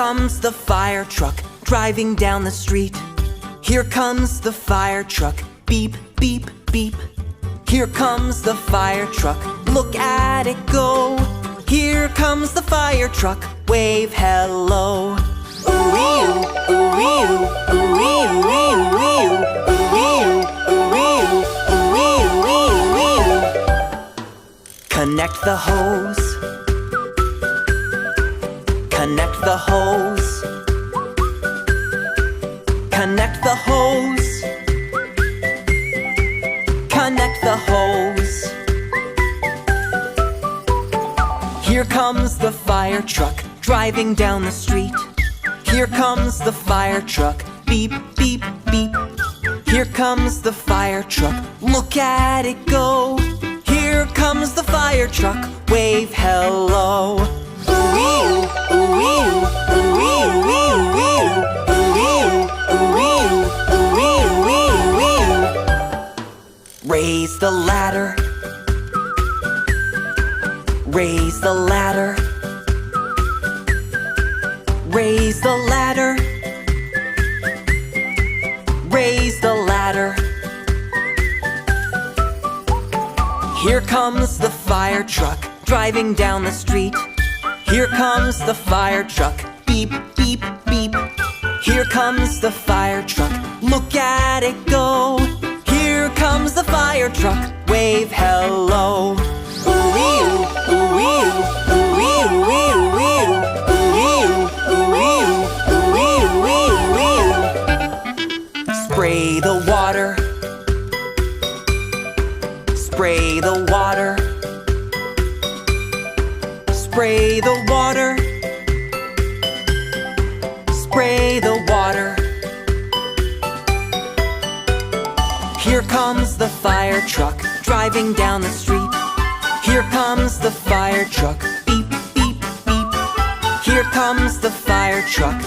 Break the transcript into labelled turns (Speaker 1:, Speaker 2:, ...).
Speaker 1: comes the fire truck driving down the street. Here comes the fire truck, beep, beep, beep. Here comes the fire truck, look at it go. Here comes the fire truck, wave hello. Ooh-wee-oo, ooh-wee-oo, ooh-wee-oo, ooh-wee-oo, ooh-wee-oo, ooh-wee-oo, ooh-wee-oo, ooh-wee-oo. Connect the hose. Connect the hose. Connect the hose. Connect the hose. Here comes the fire truck driving down the street. Here comes the fire truck, beep, beep, beep. Here comes the fire truck, look at it go. Here comes the fire truck, wave hello. Ooh-wee-oo, ooh-wee-oo, ooh-wee-oo, ooh-wee-oo, ooh-wee-oo, ooh-wee-oo, ooh-wee-oo, ooh-wee-oo. Raise the ladder. Raise the ladder. Raise the ladder. Raise the ladder. Here comes the fire truck driving down the street. Here comes the fire truck, beep, beep, beep. Here comes the fire truck, look at it go. Here comes the fire truck, wave hello. Ooh-wee-oo, ooh-wee-oo, ooh-wee-oo, ooh-wee-oo, ooh-wee-oo, ooh-wee-oo, ooh-wee-oo, ooh-wee-oo. Spray the water. Spray the water. Spray the water. Spray the water. Here comes the fire truck driving down the street. Here comes the fire truck, beep, beep, beep. Here comes the fire truck,